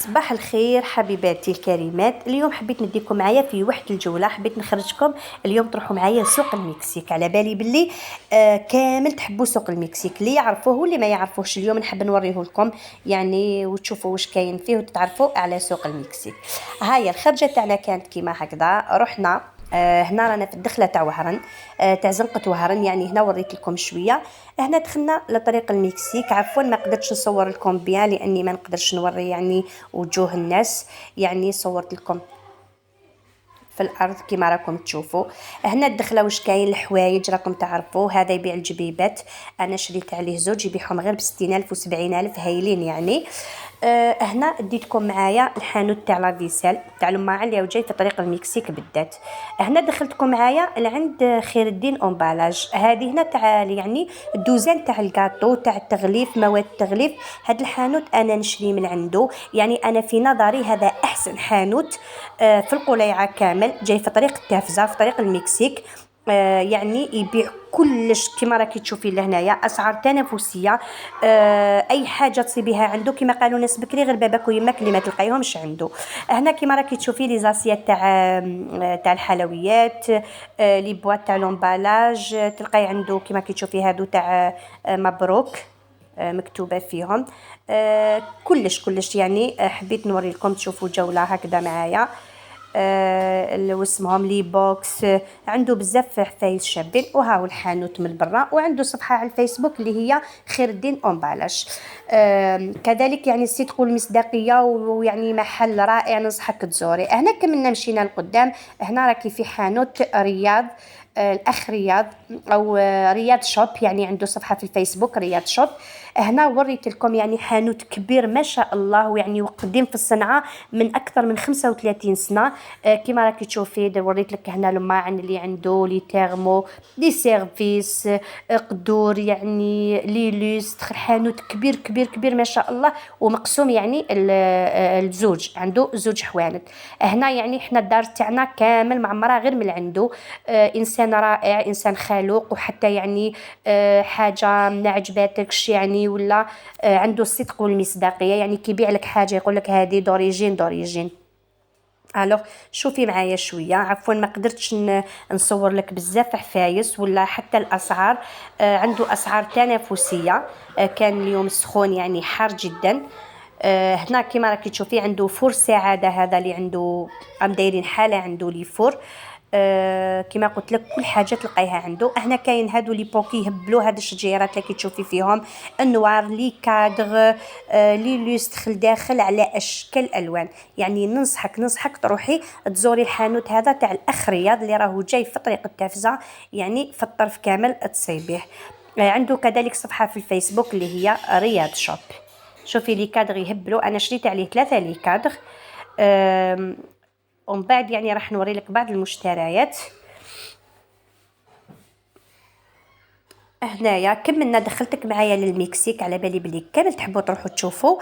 صباح الخير حبيباتي الكريمات. اليوم حبيت نديكم معايا في واحد الجوله، حبيت نخرجكم اليوم تروحوا معايا سوق المكسيك. على بالي باللي كامل تحبوا سوق المكسيك، اللي يعرفوه واللي ما يعرفوش اليوم نحب نوريه لكم يعني، وتشوفوا واش كاين فيه وتتعرفوا على سوق المكسيك. هاي الخرجه تاعنا كانت كيما هكذا. رحنا هنا رانا في الدخله تاع وهران، تاع زنقه وهران، يعني هنا وريت لكم شويه. هنا دخلنا لطريق المكسيك. عفوا ما قدرتش نصور لكم بيان لاني ما نقدرش نوري يعني وجوه الناس، يعني صورت لكم في الارض كما راكم تشوفوا. هنا الدخله واش كاين الحوايج راكم تعرفوا، هذا يبيع الجبيبات، انا شريت عليه زوج يبيعهم غير ب60000 و70000 هايلين يعني. هنا ديتكم معايا الحانوت تاع لافيسيل تاع الماعن اللي جاي في طريق المكسيك بالذات. هنا دخلتكم معايا لعند خير الدين امبالاج، هذه هنا تاع يعني الدوزان تاع الكاطو تاع التغليف، مواد التغليف. هذا الحانوت انا نشري من عنده، يعني انا في نظري هذا احسن حانوت في القليعه كامل، جاي في طريق التافزه في طريق المكسيك. يعني يبيع كلش كما راكي تشوفي لهنايا، اسعار تنافسيه. اي حاجه تصيبيها عنده كما قالوا ناس بكري غير باباك ويماك اللي ما تلقايهمش عنده. هنا كما راكي تشوفي لي زاسيات تاع الحلويات، لي بواط تاع لومبالاج تلقاي عنده كما كتشوفي هادو تاع مبروك مكتوبه فيهم. كلش يعني حبيت نوري لكم تشوفوا جوله هكذا معايا. اللي اسمهم لي بوكس، عنده بزاف حفايس شابين. وهاو الحانوت من برا، وعنده صفحه على الفيسبوك اللي هي خير الدين امبالاش. كذلك يعني الصدق والمصداقيه، ويعني محل رائع ننصحك تزوري. هنا كملنا مشينا لقدام، هنا راكي في حانوت رياض، الاخ رياض او رياض شوب، يعني عنده صفحه في الفيسبوك رياض شوب. هنا وريت لكم يعني حانوت كبير ما شاء الله، ويعني وقديم في الصنعه من اكثر من 35 سنه. كما راكي تشوفي وريت لك هنا الماعن اللي عنده لي تيرمو لي سيرفيس، قدور يعني لي لوستر. حانوت كبير كبير كبير ما شاء الله، ومقسوم يعني الزوج عنده زوج حوانت. هنا يعني احنا الدار تاعنا كامل معمره غير من عنده. انسان رائع، انسان خلوق، وحتى يعني حاجه ما عجباتكش يعني ولا عنده الصدق والمصداقيه، يعني كيبيع لك حاجه يقول لك هذه دوريجين. الوغ شوفي معايا شويه. عفوا ما قدرتش نصور لك بزاف حفايس ولا حتى الاسعار. عنده اسعار تنافسيه. كان اليوم سخون يعني حار جدا. هنا كما راكي تشوفي عنده فور سعاده، هذا اللي عنده دايرين حاله عنده لي فور. كما قلت لك كل حاجه تلقايها عنده. هنا كاين هادو لي بوكي يهبلوا هاد الشجيرات اللي كتشوفي فيهم النوار لي كادغ، لي لوستر داخل على اشكال الوان. يعني ننصحك تروحي تزوري الحانوت هذا تاع الاخ رياض اللي راهو جاي في طريق التافزه، يعني في الطرف كامل تصيبيه. عنده كذلك صفحه في الفيسبوك اللي هي رياض شوب. شوفي لي كادغ يهبلوا، انا شريت عليه 3 لي كادغ. ومن بعد يعني راح نوري لك بعض المشتريات. هنايا كملنا دخلتك معايا للمكسيك، على بالي بلي كامل تحبوا تروحوا تشوفوا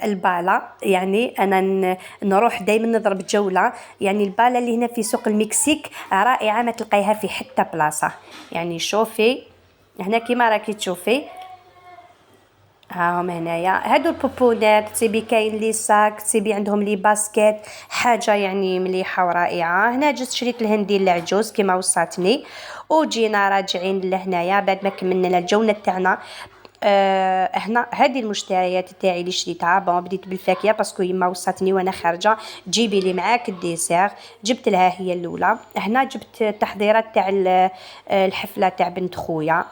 البالا. يعني انا نروح دائما نضرب جوله، يعني البالا اللي هنا في سوق المكسيك رائعه ما تلقايها في حتى بلاصه. يعني شوفي هنا كيما راكي تشوفي، هاهم هنايا هادو البوبونات تسيبي، كاين لي ساك تسيبي عندهم لي باسكيت، حاجه يعني مليحه ورائعه. هنا جست شريت الهندي العجوز كما وصاتني، وجينا راجعين لهنايا بعد ما كملنا الجوله تاعنا. هنا هذه المشتريات تاعي اللي شريتها. بديت بالفاكهه باسكو يما وصاتني وانا خارجه جيبي لي معاك الديسير، جبت لها هي الاولى. هنا جبت التحضيرات تاع الحفله تاع بنت خويا.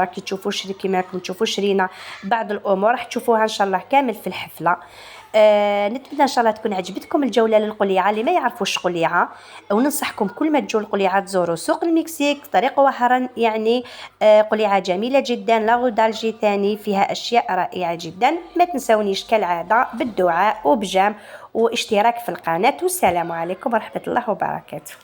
راكي تشوفوا كيما راكم تشوفوا شرينا بعض الامور راح تشوفوها ان شاء الله كامل في الحفله. نتمنى ان شاء الله تكون عجبتكم الجوله للقليعه اللي ما يعرفوش قليعه، وننصحكم كل ما تجوا القليعه تزوروا سوق المكسيك في طريق وهران يعني. قليعه جميله جدا، لا غودالجي ثاني فيها اشياء رائعه جدا. ما تنسونيش كالعاده بالدعاء وبجام واشتراك في القناه، والسلام عليكم ورحمه الله وبركاته.